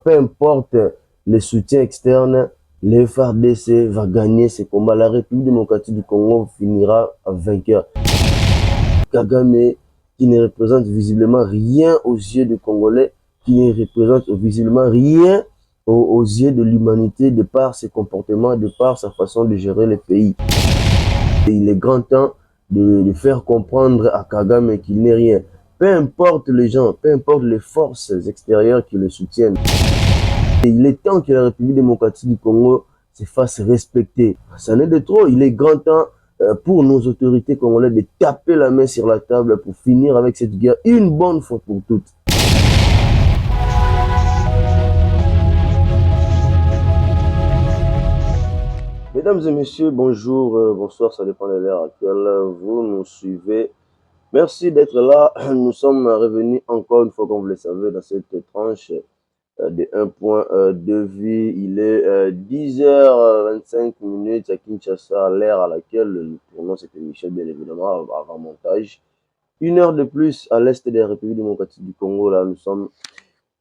Peu importe les soutiens externes, le FARDC va gagner ce combat. La République démocratique du Congo finira vainqueur. Kagame, qui ne représente visiblement rien aux yeux des Congolais, qui ne représente visiblement rien aux yeux de l'humanité de par ses comportements, de par sa façon de gérer le pays. Et il est grand temps de faire comprendre à Kagame qu'il n'est rien. Peu importe les gens, peu importe les forces extérieures qui le soutiennent. Et il est temps que la République démocratique du Congo se fasse respecter. Ça n'est de trop. Il est grand temps pour nos autorités congolaises de taper la main sur la table pour finir avec cette guerre une bonne fois pour toutes. Mesdames et messieurs, bonjour, bonsoir, ça dépend de l'heure à laquelle vous nous suivez. Merci d'être là. Nous sommes revenus encore une fois, comme vous le savez, dans cette tranche de un point de vue. Il est 10h25 à Kinshasa, l'heure à laquelle nous tournons cette émission, bien évidemment, avant montage. Une heure de plus à l'est de la République démocratique du Congo. Là, nous sommes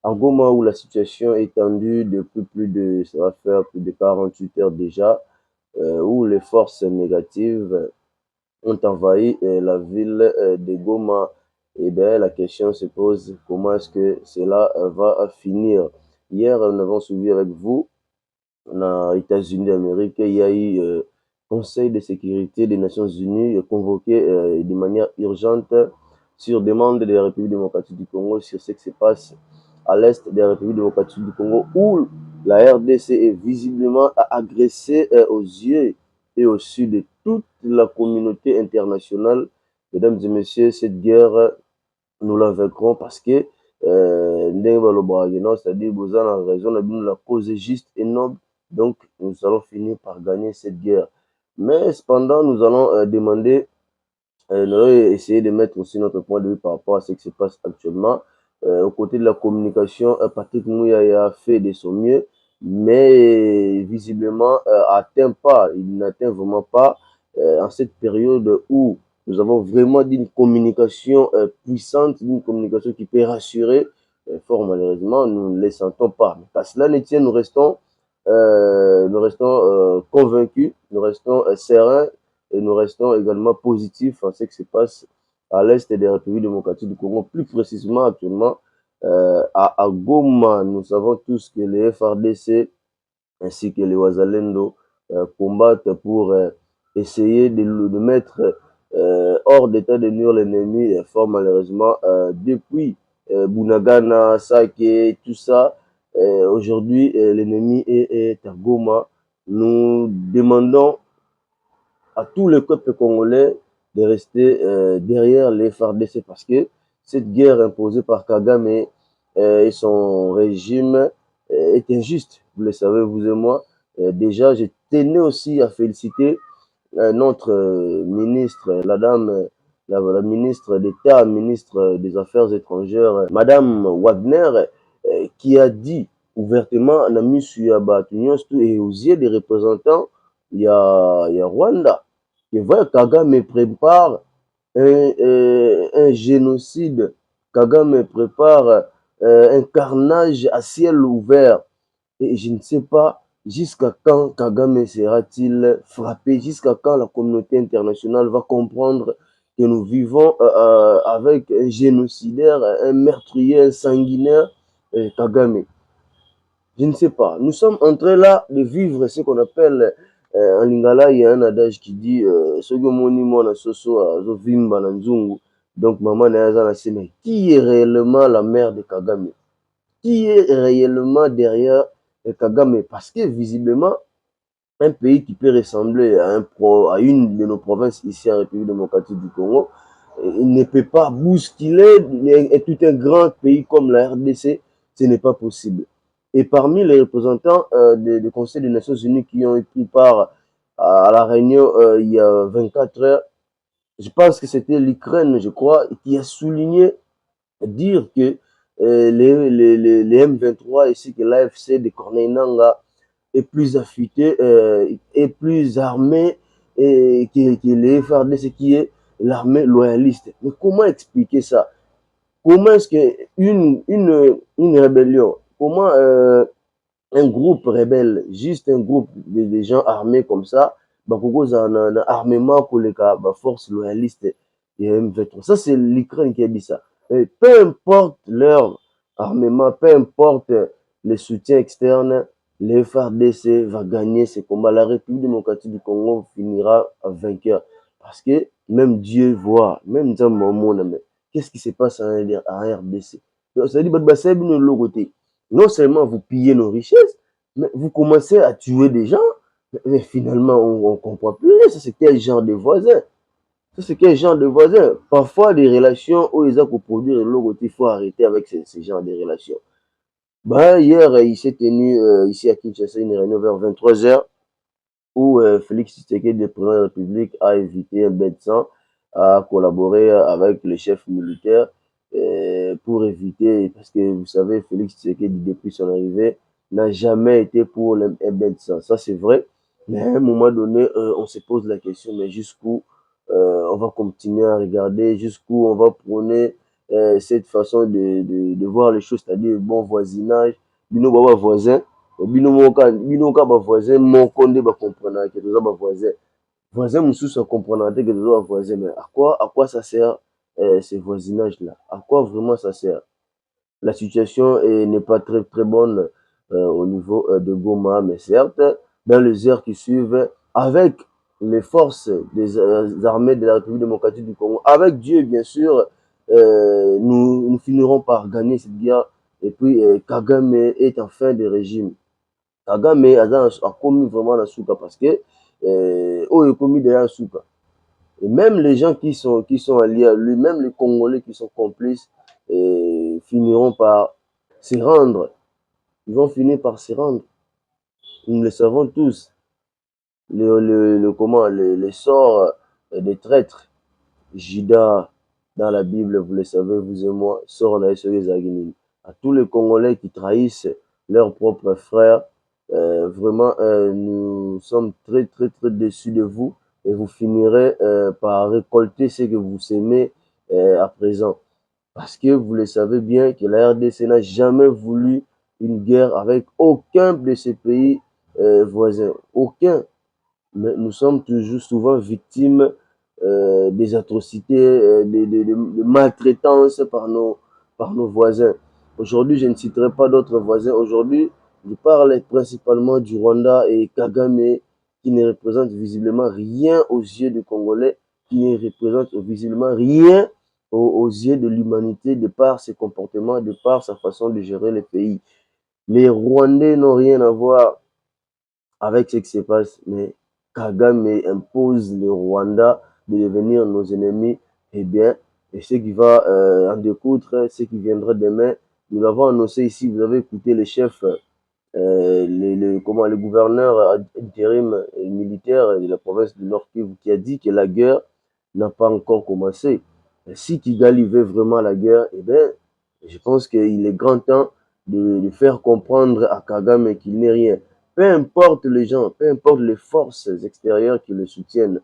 à Goma où la situation est tendue depuis ça va faire plus de 48 heures déjà, où les forces négatives ont envahi la ville de Goma. Et bien, la question se pose, comment est-ce que cela va finir? Hier, nous avons suivi avec vous, aux États-Unis d'Amérique, il y a eu Conseil de sécurité des Nations Unies convoqué de manière urgente sur demande de la République démocratique du Congo sur ce qui se passe à l'est de la République démocratique du Congo, où la RDC est visiblement agressée aux yeux et au sud de toute la communauté internationale. Mesdames et messieurs, cette guerre, nous la vaincrons parce que c'est-à-dire vous avez raison, la cause est juste et noble, donc nous allons finir par gagner cette guerre. Mais cependant, nous allons nous allons essayer de mettre aussi notre point de vue par rapport à ce qui se passe actuellement. Au côté de la communication, Patrick Mouya a fait de son mieux, mais visiblement il n'atteint vraiment pas en cette période où nous avons vraiment d'une communication puissante, d'une communication qui peut rassurer. Fort malheureusement, nous ne les sentons pas. Mais à cela ne tient, nous restons convaincus, nous restons sereins et nous restons également positifs en ce qui se passe à l'est des Républiques démocratiques du Congo, plus précisément actuellement à Goma. Nous savons tous que les FRDC ainsi que les Wazalendo combattent pour essayer de mettre hors d'état de nuire l'ennemi. Fort malheureusement, depuis Bunagana, Sake, tout ça, aujourd'hui l'ennemi est à Goma. Nous demandons à tout le peuple congolais de rester derrière les FARDC parce que cette guerre imposée par Kagame et son régime est injuste. Vous le savez, vous et moi. Déjà, je tenais aussi à féliciter notre ministre, la ministre d'État, ministre des Affaires étrangères, Madame Wagner, qui a dit ouvertement, on a mis sur et aux yeux des représentants, il y a Rwanda, que voilà, Kagame prépare un génocide, Kagame prépare un carnage à ciel ouvert. Et je ne sais pas jusqu'à quand Kagame sera-t-il frappé, jusqu'à quand la communauté internationale va comprendre que nous vivons avec un génocidaire, un meurtrier, un sanguinaire, Kagame. Je ne sais pas. Nous sommes en train là de vivre ce qu'on appelle en Lingala, il y a un adage qui dit donc maman mais qui est réellement la mère de Kagame? Qui est réellement derrière Kagame? Parce que visiblement, un pays qui peut ressembler à une de nos provinces ici en République démocratique du Congo, il ne peut pas bousculer tout un grand pays comme la RDC, ce n'est pas possible. Et parmi les représentants du Conseil des Nations Unies qui ont pris part à la réunion il y a 24 heures, je pense que c'était l'Ukraine, je crois, qui a souligné, dire que les M23 ainsi que l'AFC de Corneille Nangaa est plus affûté, est plus armé que les FARDC qui est l'armée loyaliste. Mais comment expliquer ça? Comment est-ce qu'une une rébellion comment un groupe rebelle, juste un groupe de gens armés comme ça, bakokoza un armement pour les forces loyalistes et M23. Ça, c'est l'Ukraine qui a dit ça. Et peu importe leur armement, peu importe les soutiens externes, le FARDC va gagner ce combat. La République démocratique du Congo finira vainqueur. Parce que même Dieu voit, même dans mon monde, qu'est-ce qui se passe en RDC? C'est-à-dire, non seulement vous pillez nos richesses, mais vous commencez à tuer des gens, mais finalement, on ne comprend plus. Ça, c'est quel genre de voisin? Ça, c'est quel genre de voisin? Parfois, des relations où ils ont pour produire le côté, il faut arrêter avec ce genre de relations. Bah, hier, il s'est tenu ici à Kinshasa une réunion vers 23h où Félix Tshisekedi, le président de la République, a invité un médecin à collaborer avec le chef militaire pour éviter, parce que vous savez, Félix Tshisekedi, depuis son arrivée, n'a jamais été pour le médecin. Ça, c'est vrai. Mais à un moment donné, on se pose la question, mais jusqu'où on va continuer à regarder, jusqu'où on va prôner cette façon de voir les choses, c'est-à-dire bon voisinage, bino baba voisin, bino ka ba voisin moko nde ba comprendre que toza ba voisin. Voisin mosusu comprendre que toza ba voisin, mais à quoi ça sert ce voisinage là? À quoi vraiment ça sert? La situation n'est pas très très bonne au niveau de Goma, mais certes, dans les heures qui suivent, avec les forces des armées de la République démocratique du Congo, avec Dieu bien sûr, nous finirons par gagner cette guerre. Et puis Kagame est en fin de régime. Kagame a commis vraiment la souka parce que oh, il a commis derrière la souka. Et même les gens qui sont alliés à lui, même les Congolais qui sont complices, finiront par se rendre. Ils vont finir par se rendre. Nous le savons tous. Les sorts des traîtres. Judas, dans la Bible, vous le savez, vous et moi, sort en à tous les Congolais qui trahissent leurs propres frères. Vraiment, nous sommes très, très, très déçus de vous et vous finirez par récolter ce que vous semez à présent. Parce que vous le savez bien que la RDC n'a jamais voulu une guerre avec aucun de ces pays voisins. Aucun. Mais nous sommes toujours souvent victimes des atrocités, de maltraitance par nos voisins. Aujourd'hui, je ne citerai pas d'autres voisins. Aujourd'hui, je parle principalement du Rwanda et Kagame, qui ne représente visiblement rien aux yeux des Congolais, qui ne représente visiblement rien aux yeux de l'humanité, de par ses comportements, de par sa façon de gérer le pays. Les Rwandais n'ont rien à voir avec ce qui se passe, mais Kagame impose le Rwanda de devenir nos ennemis, eh bien, et ce qui va en découdre, ce qui viendra demain, nous l'avons annoncé ici, vous avez écouté le chef, le gouverneur intérim militaire de la province du Nord Kivu qui a dit que la guerre n'a pas encore commencé. Et si Kigali veut vraiment la guerre, eh bien, je pense qu'il est grand temps de faire comprendre à Kagame qu'il n'est rien. Peu importe les gens, peu importe les forces extérieures qui le soutiennent,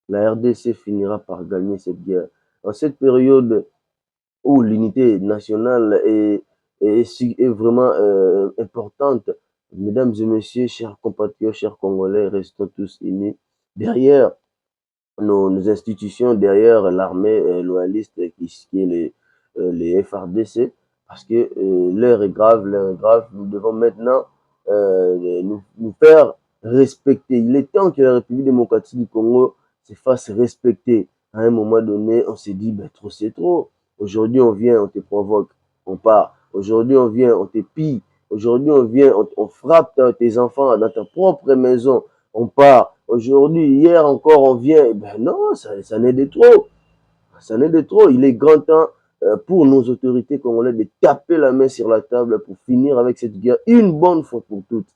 la RDC finira par gagner cette guerre. En cette période où l'unité nationale est vraiment importante, mesdames et messieurs, chers compatriotes, chers Congolais, restons tous unis derrière nos institutions, derrière l'armée loyaliste qui est les FARDC, parce que l'heure est grave. Nous devons maintenant nous faire respecter. Il est temps que la République démocratique du Congo se fasse respecter. À un moment donné, on s'est dit, ben, trop c'est trop. Aujourd'hui, on vient, on te provoque, on part. Aujourd'hui, on vient, on te pille. Aujourd'hui, on vient, on frappe tes enfants dans ta propre maison, on part. Aujourd'hui, hier encore, on vient. Eh ben non, ça n'est de trop. Ça n'est de trop. Il est grand temps pour nos autorités congolaises de taper la main sur la table pour finir avec cette guerre une bonne fois pour toutes.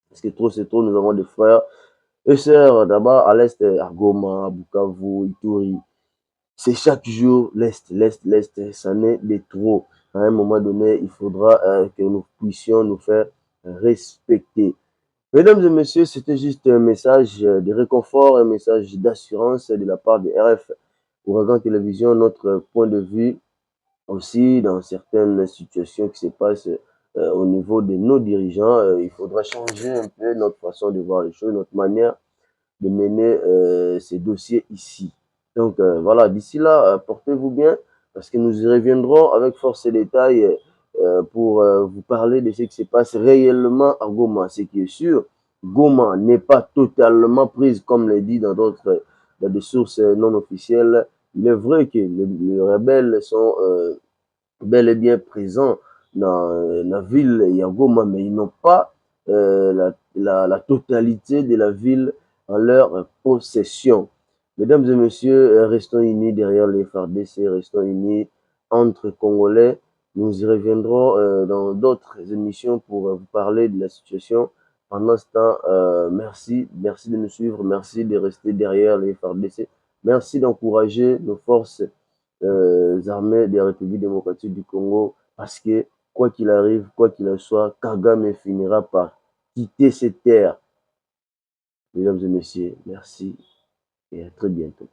Parce que trop, c'est trop. Nous avons des frères et sœurs d'abord à l'est, à Goma, à Bukavu, Ituri. C'est chaque jour l'est. Ça n'est de trop. À un moment donné, il faudra que nous puissions nous faire respecter. Mesdames et messieurs, c'était juste un message de réconfort, un message d'assurance de la part de RF Ouragan Télévision, notre point de vue aussi dans certaines situations qui se passent au niveau de nos dirigeants. Il faudra changer un peu notre façon de voir les choses, notre manière de mener ces dossiers ici. Donc voilà, d'ici là, portez-vous bien parce que nous y reviendrons avec force et détail pour vous parler de ce qui se passe réellement à Goma. Ce qui est sûr, Goma n'est pas totalement prise, comme le dit dans des sources non officielles. Il est vrai que les rebelles sont bel et bien présents dans la ville Yagoma, mais ils n'ont pas la totalité de la ville en leur possession. Mesdames et messieurs, restons unis derrière les FARDC, restons unis entre Congolais. Nous y reviendrons dans d'autres émissions pour vous parler de la situation. Pendant ce temps, merci de nous suivre, merci de rester derrière les FARDC, merci d'encourager nos forces armées des Républiques démocratiques du Congo, parce que quoi qu'il arrive, quoi qu'il en soit, Kagame finira par quitter ces terres. Mesdames et messieurs, merci et à très bientôt.